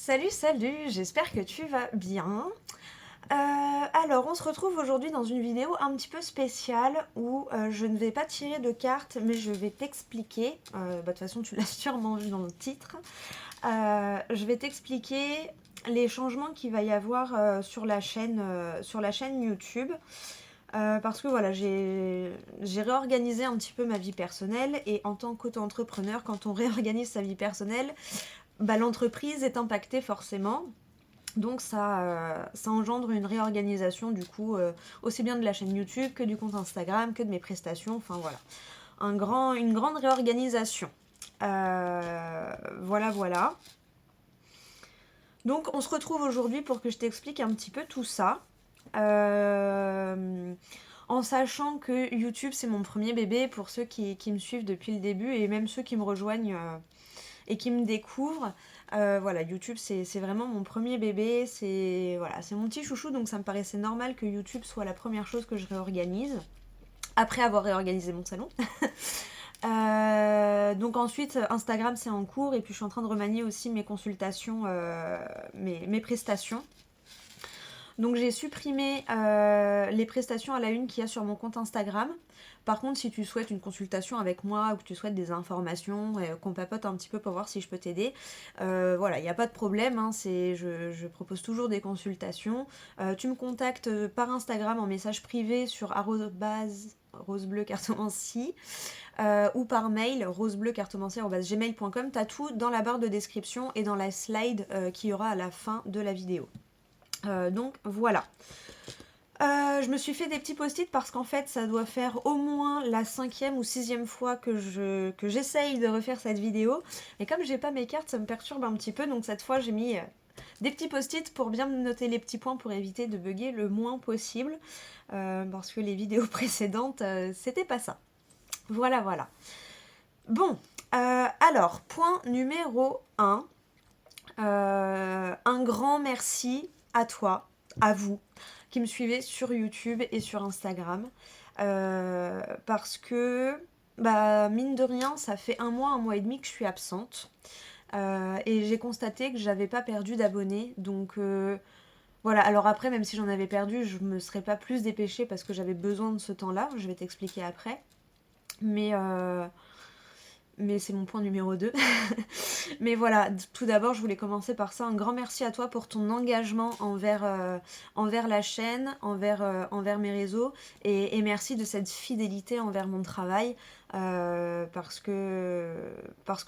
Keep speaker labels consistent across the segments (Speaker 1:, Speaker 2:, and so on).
Speaker 1: Salut, j'espère que tu vas bien. Alors, on se retrouve aujourd'hui dans une vidéo un petit peu spéciale où je ne vais pas tirer de cartes, mais je vais t'expliquer. De toute façon, tu l'as sûrement vu dans le titre. Je vais t'expliquer les changements qu'il va y avoir sur la chaîne YouTube. Parce que voilà, j'ai réorganisé un petit peu ma vie personnelle et en tant qu'auto-entrepreneur, quand on réorganise sa vie personnelle, bah, l'entreprise est impactée forcément. Donc ça engendre une réorganisation du coup aussi bien de la chaîne YouTube que du compte Instagram, que de mes prestations, enfin voilà. Une grande réorganisation. Voilà. Donc on se retrouve aujourd'hui pour que je t'explique un petit peu tout ça. En sachant que YouTube c'est mon premier bébé pour ceux qui me suivent depuis le début et même ceux qui me rejoignent et qui me découvrent. Voilà, YouTube c'est vraiment mon premier bébé, c'est mon petit chouchou, donc ça me paraissait normal que YouTube soit la première chose que je réorganise, après avoir réorganisé mon salon. Donc ensuite Instagram c'est en cours et puis je suis en train de remanier aussi mes consultations, mes prestations. Donc j'ai supprimé les prestations à la une qu'il y a sur mon compte Instagram. Par contre, si tu souhaites une consultation avec moi ou que tu souhaites des informations, qu'on papote un petit peu pour voir si je peux t'aider, voilà, il n'y a pas de problème. Hein, je propose toujours des consultations. Tu me contactes par Instagram en message privé sur @rosebleucartomancie ou par mail rosebleucartomancie@gmail.com. T'as tout dans la barre de description et dans la slide qu'il y aura à la fin de la vidéo. Donc voilà. Je me suis fait des petits post-it parce qu'en fait ça doit faire au moins la 5e ou 6e fois que j'essaye de refaire cette vidéo. Et comme j'ai pas mes cartes, ça me perturbe un petit peu. Donc cette fois j'ai mis des petits post-it pour bien me noter les petits points pour éviter de bugger le moins possible. Parce que les vidéos précédentes, c'était pas ça. Voilà. Bon, alors, point numéro 1. Un grand merci à toi, à vous, qui me suivez sur YouTube et sur Instagram. Parce que, bah, mine de rien, ça fait un mois et demi que je suis absente. Et j'ai constaté que j'avais pas perdu d'abonnés. Donc voilà, alors après, même si j'en avais perdu, je me serais pas plus dépêchée parce que j'avais besoin de ce temps-là. Je vais t'expliquer après. Mais, euh, mais c'est mon point numéro 2. Mais voilà, tout d'abord, je voulais commencer par ça. Un grand merci à toi pour ton engagement envers la chaîne, envers mes réseaux. Et merci de cette fidélité envers mon travail. Parce que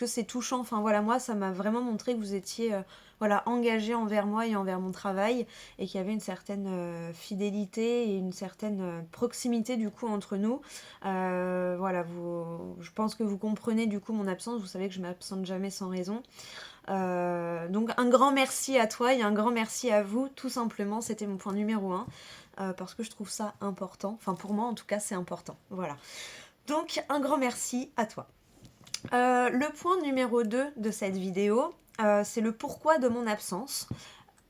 Speaker 1: c'est touchant. Enfin voilà, moi, ça m'a vraiment montré que vous étiez voilà, engagé envers moi et envers mon travail. Et qu'il y avait une certaine fidélité et une certaine proximité du coup entre nous. Voilà, je pense que vous comprenez du coup mon absence. Vous savez que je m'absente jamais sans raison. Donc un grand merci à toi et un grand merci à vous, tout simplement. C'était mon point numéro 1. Parce que je trouve ça important. Enfin pour moi en tout cas c'est important. Voilà. Donc un grand merci à toi. Le point numéro 2 de cette vidéo, c'est le pourquoi de mon absence.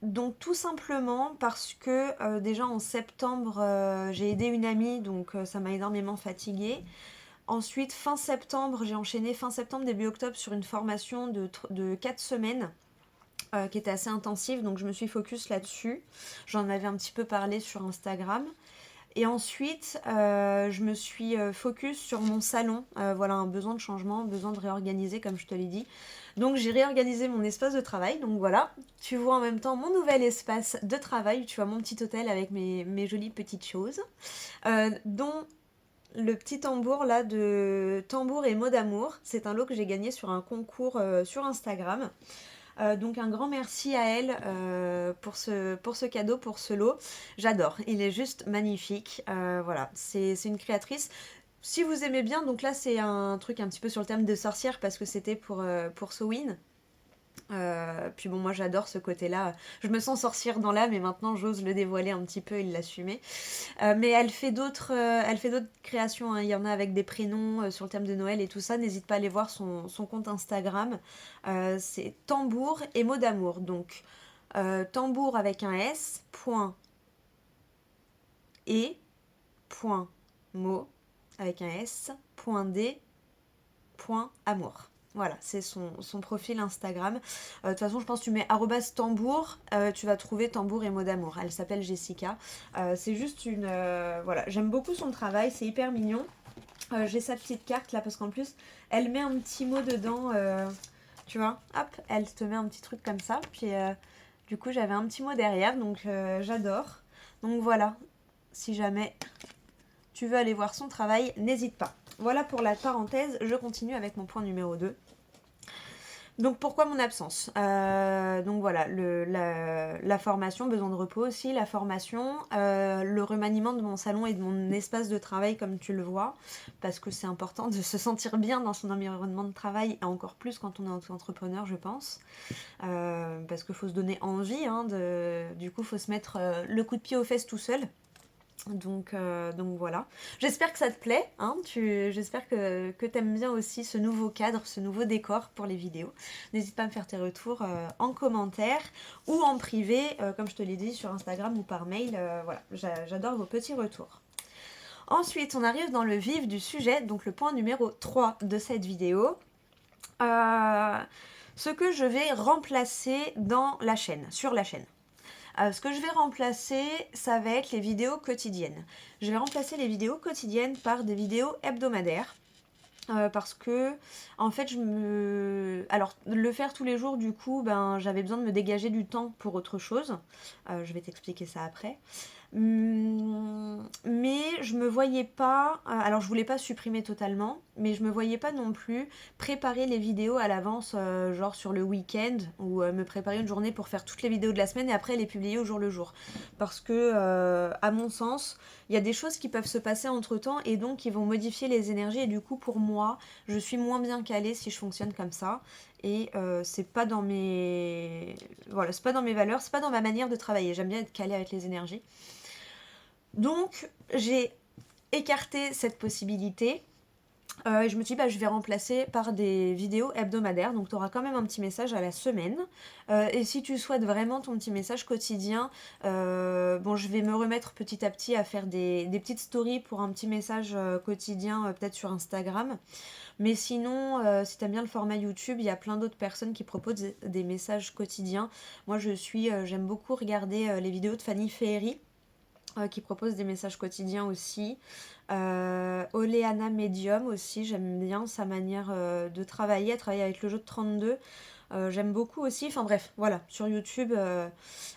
Speaker 1: Donc tout simplement parce que déjà en septembre, j'ai aidé une amie, donc ça m'a énormément fatiguée. Ensuite, fin septembre, j'ai enchaîné fin septembre, début octobre sur une formation de 4 semaines qui était assez intensive, donc je me suis focus là-dessus. J'en avais un petit peu parlé sur Instagram. Et ensuite, je me suis focus sur mon salon. Voilà, un besoin de changement, un besoin de réorganiser, comme je te l'ai dit. Donc j'ai réorganisé mon espace de travail. Donc voilà, tu vois en même temps mon nouvel espace de travail. Tu vois mon petit hôtel avec mes jolies petites choses. Dont le petit tambour là de Tambour et mots d'amour. C'est un lot que j'ai gagné sur un concours sur Instagram. Donc un grand merci à elle pour ce cadeau, pour ce lot. J'adore, il est juste magnifique. Voilà, c'est une créatrice. Si vous aimez bien, donc là c'est un truc un petit peu sur le thème de sorcière parce que c'était pour Sowin. Puis bon, moi j'adore ce côté-là. Je me sens sorcière dans l'âme et maintenant j'ose le dévoiler un petit peu et l'assumer. Mais elle fait d'autres créations. Hein. Il y en a avec des prénoms sur le thème de Noël et tout ça. N'hésite pas à aller voir son compte Instagram. C'est Tambour et mots d'amour. Donc tambour avec un S, point et, point mot avec un S, point D, point amour. Voilà, c'est son profil Instagram. De toute façon, je pense que tu mets @tambour, tu vas trouver Tambour et mots d'amour. Elle s'appelle Jessica. C'est juste une... voilà, j'aime beaucoup son travail, c'est hyper mignon. J'ai sa petite carte là parce qu'en plus, elle met un petit mot dedans, tu vois. Hop, elle te met un petit truc comme ça. Puis du coup, j'avais un petit mot derrière, donc j'adore. Donc voilà, si jamais tu veux aller voir son travail, n'hésite pas. Voilà pour la parenthèse, je continue avec mon point numéro 2. Donc pourquoi mon absence? Donc voilà, la formation, besoin de repos aussi, la formation, le remaniement de mon salon et de mon espace de travail comme tu le vois, parce que c'est important de se sentir bien dans son environnement de travail, et encore plus quand on est auto-entrepreneur je pense, parce qu'il faut se donner envie, hein, du coup il faut se mettre le coup de pied aux fesses tout seul. Donc voilà. J'espère que ça te plaît, hein, j'espère que tu aimes bien aussi ce nouveau cadre, ce nouveau décor pour les vidéos. N'hésite pas à me faire tes retours en commentaire ou en privé, comme je te l'ai dit, sur Instagram ou par mail. Voilà, j'adore vos petits retours. Ensuite, on arrive dans le vif du sujet, donc le point numéro 3 de cette vidéo. Ce que je vais remplacer dans la chaîne, sur la chaîne. Ce que je vais remplacer, ça va être les vidéos quotidiennes. Je vais remplacer les vidéos quotidiennes par des vidéos hebdomadaires. Parce que, en fait, alors, le faire tous les jours, du coup, ben, j'avais besoin de me dégager du temps pour autre chose. Je vais t'expliquer ça après. Mais je me voyais pas, alors je voulais pas supprimer totalement, mais je me voyais pas non plus préparer les vidéos à l'avance, genre sur le week-end, ou me préparer une journée pour faire toutes les vidéos de la semaine et après les publier au jour le jour. Parce que, à mon sens, il y a des choses qui peuvent se passer entre temps et donc qui vont modifier les énergies, et du coup pour moi, je suis moins bien calée si je fonctionne comme ça. Et c'est pas dans mes... Voilà, c'est pas dans mes valeurs, c'est pas dans ma manière de travailler. J'aime bien être calée avec les énergies. Donc, j'ai écarté cette possibilité. Et je me suis dit, je vais remplacer par des vidéos hebdomadaires. Donc, tu auras quand même un petit message à la semaine. Et si tu souhaites vraiment ton petit message quotidien, je vais me remettre petit à petit à faire des petites stories pour un petit message quotidien, peut-être sur Instagram. Mais sinon, si tu aimes bien le format YouTube, il y a plein d'autres personnes qui proposent des messages quotidiens. Moi, j'aime beaucoup regarder les vidéos de Fanny Ferry, qui propose des messages quotidiens aussi. Oleana Medium aussi, j'aime bien sa manière de travailler. Elle travaille avec le jeu de 32. J'aime beaucoup aussi. Enfin bref, voilà, sur YouTube,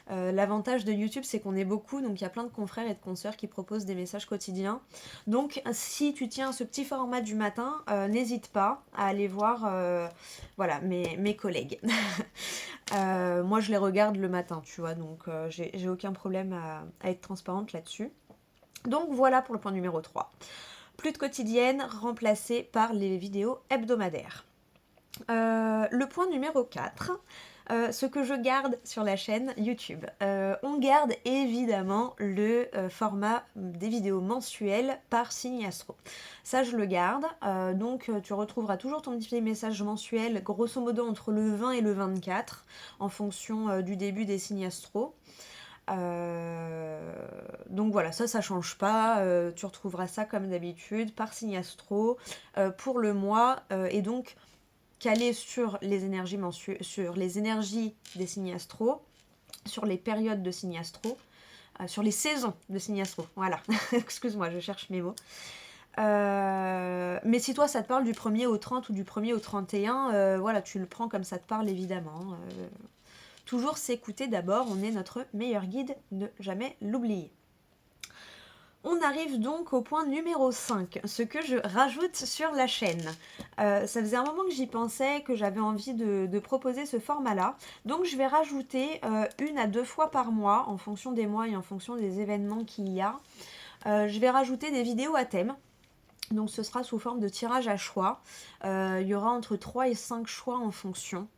Speaker 1: l'avantage de YouTube, c'est qu'on est beaucoup, donc il y a plein de confrères et de consoeurs qui proposent des messages quotidiens. Donc si tu tiens ce petit format du matin, n'hésite pas à aller voir voilà, mes collègues. Moi, je les regarde le matin, tu vois, donc j'ai aucun problème à être transparente là-dessus. Donc voilà pour le point numéro 3. Plus de quotidienne, remplacée par les vidéos hebdomadaires. Le point numéro 4, ce que je garde sur la chaîne YouTube. On garde évidemment le format des vidéos mensuelles par signe astro. Ça, je le garde. Donc, tu retrouveras toujours ton petit message mensuel, grosso modo entre le 20 et le 24, en fonction du début des signes astro. Donc voilà, ça change pas. Tu retrouveras ça comme d'habitude par signe astro pour le mois, et donc calé sur les énergies sur les énergies des signes astro, sur les périodes de signes astro, sur les saisons de signes astro. Voilà, excuse-moi, je cherche mes mots. Mais si toi ça te parle du 1er au 30 ou du 1er au 31, voilà, tu le prends comme ça te parle évidemment. Toujours s'écouter d'abord, on est notre meilleur guide, ne jamais l'oublier. On arrive donc au point numéro 5, ce que je rajoute sur la chaîne. Ça faisait un moment que j'y pensais, que j'avais envie de proposer ce format-là. Donc je vais rajouter 1 à 2 fois par mois, en fonction des mois et en fonction des événements qu'il y a. Je vais rajouter des vidéos à thème. Donc ce sera sous forme de tirage à choix. Il y aura entre 3 et 5 choix en fonction.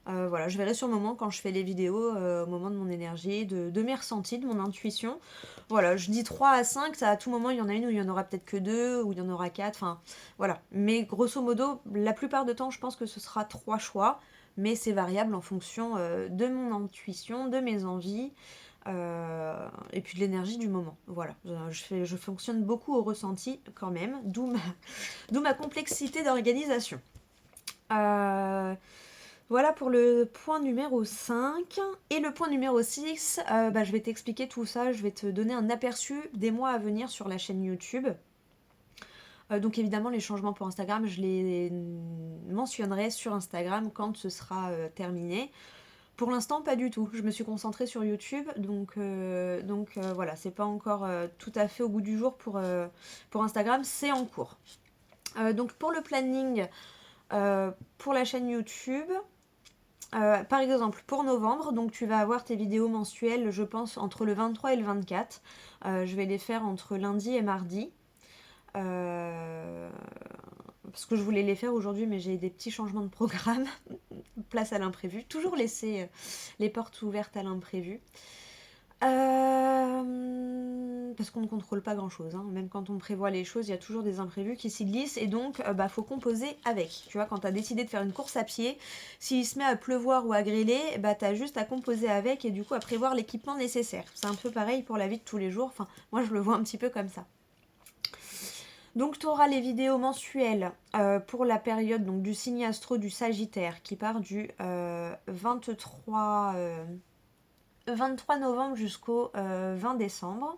Speaker 1: Voilà, je verrai sur le moment quand je fais les vidéos, au moment de mon énergie, de mes ressentis, de mon intuition. Voilà, je dis 3 à 5, ça, à tout moment il y en a une où il y en aura peut-être que 2, ou il y en aura 4, enfin voilà. Mais grosso modo, la plupart du temps, je pense que ce sera 3 choix, mais c'est variable en fonction de mon intuition, de mes envies, et puis de l'énergie du moment. Voilà, je fonctionne beaucoup au ressenti quand même, d'où ma complexité d'organisation. Euh, Voilà pour le point numéro 5. Et le point numéro 6, je vais t'expliquer tout ça, je vais te donner un aperçu des mois à venir sur la chaîne YouTube. Donc évidemment les changements pour Instagram, je les mentionnerai sur Instagram quand ce sera terminé. Pour l'instant, pas du tout. Je me suis concentrée sur YouTube, donc voilà, c'est pas encore tout à fait au goût du jour pour Instagram, c'est en cours. Donc pour le planning, pour la chaîne YouTube, par exemple, pour novembre, donc tu vas avoir tes vidéos mensuelles, je pense, entre le 23 et le 24. Je vais les faire entre lundi et mardi. Euh, Parce que je voulais les faire aujourd'hui, mais j'ai des petits changements de programme. Place à l'imprévu. Toujours laisser les portes ouvertes à l'imprévu. Parce qu'on ne contrôle pas grand chose, hein. Même quand on prévoit les choses, il y a toujours des imprévus qui s'y glissent et donc faut composer avec. Tu vois, quand tu as décidé de faire une course à pied, s'il se met à pleuvoir ou à grêler, tu as juste à composer avec et du coup à prévoir l'équipement nécessaire. C'est un peu pareil pour la vie de tous les jours, enfin moi je le vois un petit peu comme ça. Donc tu auras les vidéos mensuelles pour la période donc, du signe astro du Sagittaire qui part du 23 novembre jusqu'au 20 décembre.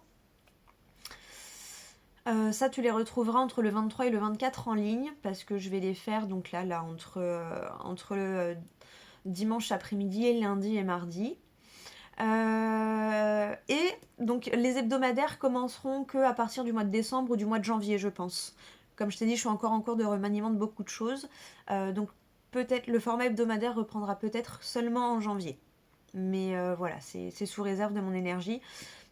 Speaker 1: Ça, tu les retrouveras entre le 23 et le 24 en ligne parce que je vais les faire donc là entre le dimanche après-midi et lundi et mardi. Et donc les hebdomadaires commenceront que à partir du mois de décembre ou du mois de janvier, je pense. Comme je t'ai dit, je suis encore en cours de remaniement de beaucoup de choses. Donc peut-être le format hebdomadaire reprendra peut-être seulement en janvier. Mais voilà, c'est sous réserve de mon énergie.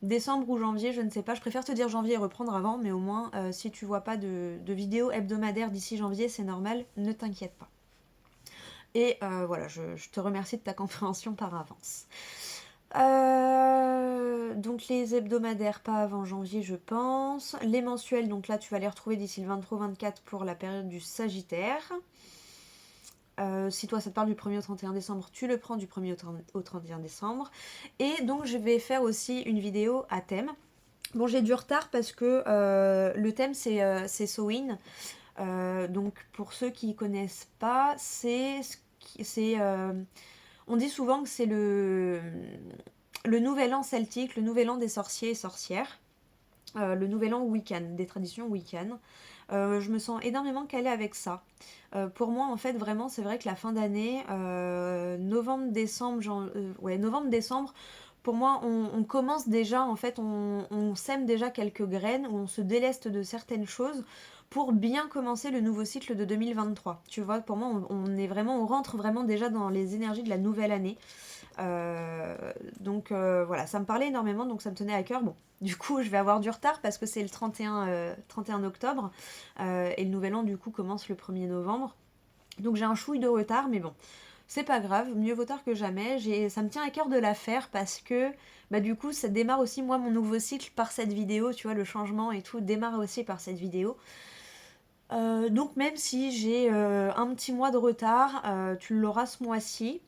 Speaker 1: Décembre ou janvier, je ne sais pas. Je préfère te dire janvier et reprendre avant, mais au moins, si tu vois pas de vidéo hebdomadaire d'ici janvier, c'est normal, ne t'inquiète pas. Et voilà, je te remercie de ta compréhension par avance. Donc les hebdomadaires, pas avant janvier, je pense. Les mensuels, donc là, tu vas les retrouver d'ici le 23-24 pour la période du Sagittaire. Si toi ça te parle du 1er au 31 décembre, tu le prends du 1er au 31 décembre. Et donc je vais faire aussi une vidéo à thème. Bon, j'ai du retard parce que le thème c'est Samhain. Donc pour ceux qui ne connaissent pas, on dit souvent que c'est le nouvel an celtique, le nouvel an des sorciers et sorcières. Le nouvel an Wiccan, des traditions Wiccan. Je me sens énormément calée avec ça. Pour moi, en fait, vraiment, c'est vrai que la fin d'année, novembre-décembre, novembre-décembre, pour moi, on commence déjà, en fait, on sème déjà quelques graines, ou on se déleste de certaines choses pour bien commencer le nouveau cycle de 2023. Tu vois, pour moi, on rentre vraiment déjà dans les énergies de la nouvelle année. Voilà, ça me parlait énormément, donc ça me tenait à cœur. Bon, du coup, je vais avoir du retard parce que c'est le 31 octobre et le nouvel an, du coup, commence le 1er novembre. Donc j'ai un chouille de retard, mais bon, c'est pas grave, mieux vaut tard que jamais. Ça me tient à cœur de la faire parce que, du coup, ça démarre aussi, moi, mon nouveau cycle par cette vidéo, tu vois, le changement et tout démarre aussi par cette vidéo. Donc même si j'ai un petit mois de retard, tu l'auras ce mois-ci.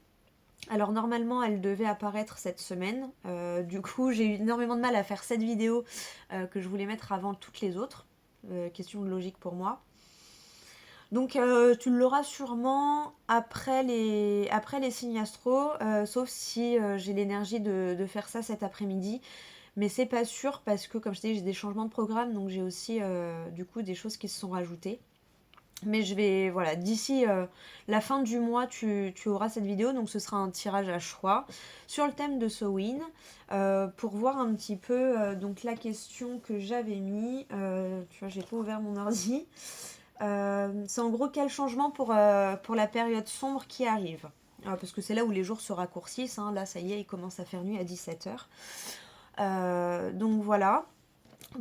Speaker 1: Alors normalement elle devait apparaître cette semaine. Du coup j'ai eu énormément de mal à faire cette vidéo que je voulais mettre avant toutes les autres. Question de logique pour moi. Donc tu l'auras sûrement après les signes astro, sauf si j'ai l'énergie de faire ça cet après-midi. Mais c'est pas sûr parce que comme je t'ai dit j'ai des changements de programme donc j'ai aussi du coup des choses qui se sont rajoutées. Mais voilà, d'ici la fin du mois, tu auras cette vidéo, donc ce sera un tirage à choix sur le thème de Samhain pour voir un petit peu donc la question que j'avais mis. Tu vois, j'ai pas ouvert mon ordi. C'est en gros quel changement pour la période sombre qui arrive. Parce que c'est là où les jours se raccourcissent. Hein. Là, ça y est, il commence à faire nuit à 17h. Donc voilà.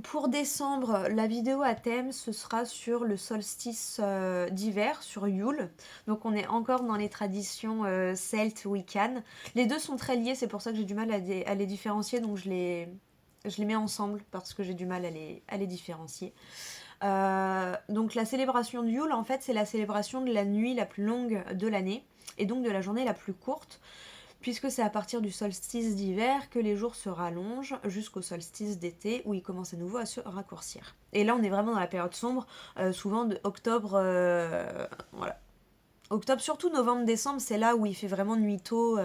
Speaker 1: Pour décembre, la vidéo à thème, ce sera sur le solstice d'hiver, sur Yule. Donc on est encore dans les traditions celtes, wiccan. Les deux sont très liés, c'est pour ça que j'ai du mal à les différencier, donc je les mets ensemble parce que j'ai du mal à les différencier. Donc la célébration de Yule, en fait, c'est la célébration de la nuit la plus longue de l'année, et donc de la journée la plus courte, puisque c'est à partir du solstice d'hiver que les jours se rallongent jusqu'au solstice d'été où ils commencent à nouveau à se raccourcir. Et là on est vraiment dans la période sombre, souvent de octobre, voilà. octobre, surtout novembre-décembre, c'est là où il fait vraiment nuit tôt.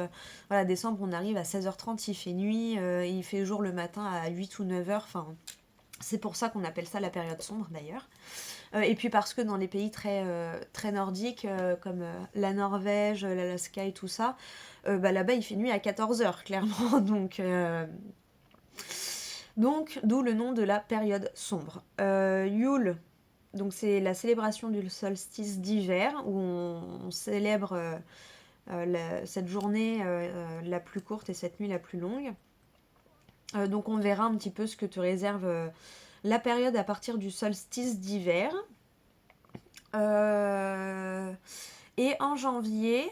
Speaker 1: Voilà, décembre, on arrive à 16h30, il fait nuit, et il fait jour le matin à 8 ou 9h. Enfin, c'est pour ça qu'on appelle ça la période sombre d'ailleurs. Et puis parce que dans les pays très nordiques, comme la Norvège, l'Alaska et tout ça, bah, là-bas il fait nuit à 14h, clairement. Donc, d'où le nom de la période sombre. Yule, donc c'est la célébration du solstice d'hiver, où on célèbre cette journée la plus courte et cette nuit la plus longue. Donc on verra un petit peu ce que te réserve la période à partir du solstice d'hiver. Et en janvier,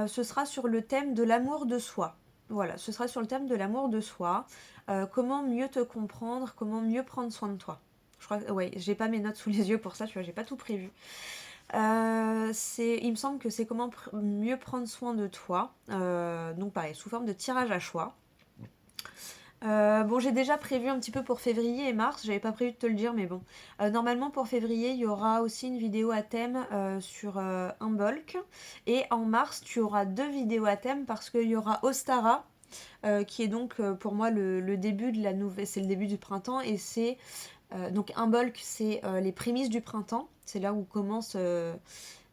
Speaker 1: ce sera sur le thème de l'amour de soi. Voilà, ce sera sur le thème de l'amour de soi. Comment mieux te comprendre, comment mieux prendre soin de toi. Je crois que, ouais, j'ai pas mes notes sous les yeux pour ça, tu vois, j'ai pas tout prévu. Il me semble que c'est comment mieux prendre soin de toi. Donc pareil, sous forme de tirage à choix. Bon, j'ai déjà prévu un petit peu pour février et mars, j'avais pas prévu de te le dire, mais bon. Normalement, pour février, il y aura aussi une vidéo à thème sur un bulk. Et en mars, tu auras 2 vidéos à thème parce qu'il y aura Ostara, qui est donc pour moi le début de la nouvelle, c'est le début du printemps, et c'est donc un bulk, c'est les prémices du printemps. C'est là où commence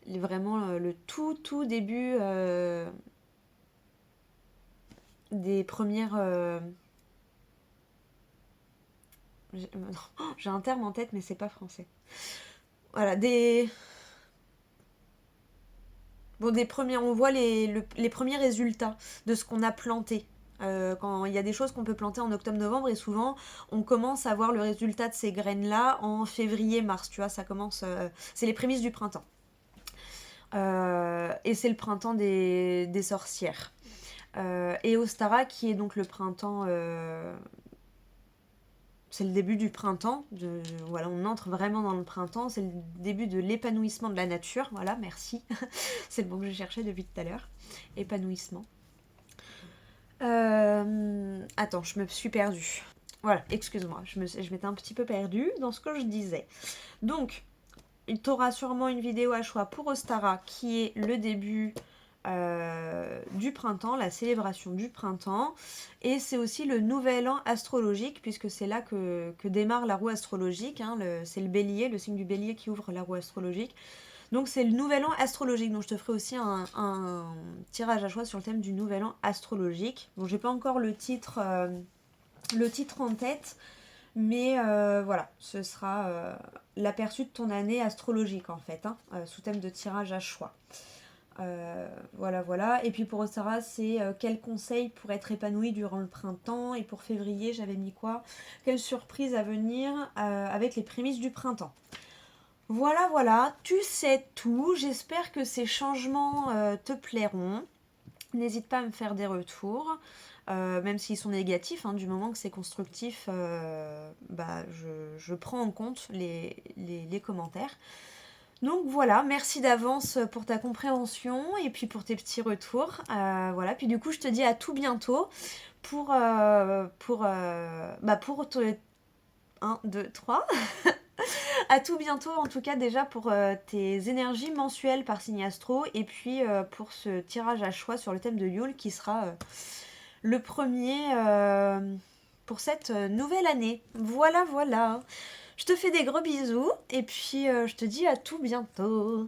Speaker 1: vraiment le tout début des premières. J'ai un terme en tête, mais c'est pas français. Voilà, des premiers, on voit les premiers résultats de ce qu'on a planté. Quand il y a des choses qu'on peut planter en octobre-novembre, et souvent on commence à voir le résultat de ces graines-là en février-mars, tu vois, ça commence, c'est les prémices du printemps. Et c'est le printemps des sorcières. Et Ostara, qui est donc le printemps, c'est le début du printemps. Voilà, on entre vraiment dans le printemps. C'est le début de l'épanouissement de la nature. Voilà, merci. C'est le mot que je cherchais depuis tout à l'heure. Épanouissement. Attends, je me suis perdue. Voilà, excuse-moi, je m'étais un petit peu perdue dans ce que je disais. Donc, tu auras sûrement une vidéo à choix pour Ostara, qui est le début du printemps, la célébration du printemps. Et c'est aussi le nouvel an astrologique, puisque c'est là que démarre la roue astrologique. Hein, c'est le bélier, le signe du bélier qui ouvre la roue astrologique. Donc c'est le nouvel an astrologique. Donc je te ferai aussi un tirage à choix sur le thème du nouvel an astrologique. Bon, j'ai pas encore le titre en tête, mais voilà, ce sera l'aperçu de ton année astrologique en fait, hein, sous thème de tirage à choix. Voilà. Et puis pour Ostara, c'est quel conseil pour être épanoui durant le printemps. Et pour février, j'avais mis quoi? Quelle surprise à venir avec les prémices du printemps. Voilà, tu sais tout. J'espère que ces changements te plairont. N'hésite pas à me faire des retours, même s'ils sont négatifs, hein, du moment que c'est constructif, bah, je prends en compte les commentaires. Donc voilà, merci d'avance pour ta compréhension et puis pour tes petits retours. Voilà, puis du coup, je te dis à tout bientôt pour 1, 2, 3. À tout bientôt, en tout cas, déjà pour tes énergies mensuelles par signe astro et puis pour ce tirage à choix sur le thème de Yule qui sera le premier pour cette nouvelle année. Voilà. Je te fais des gros bisous et puis je te dis à tout bientôt.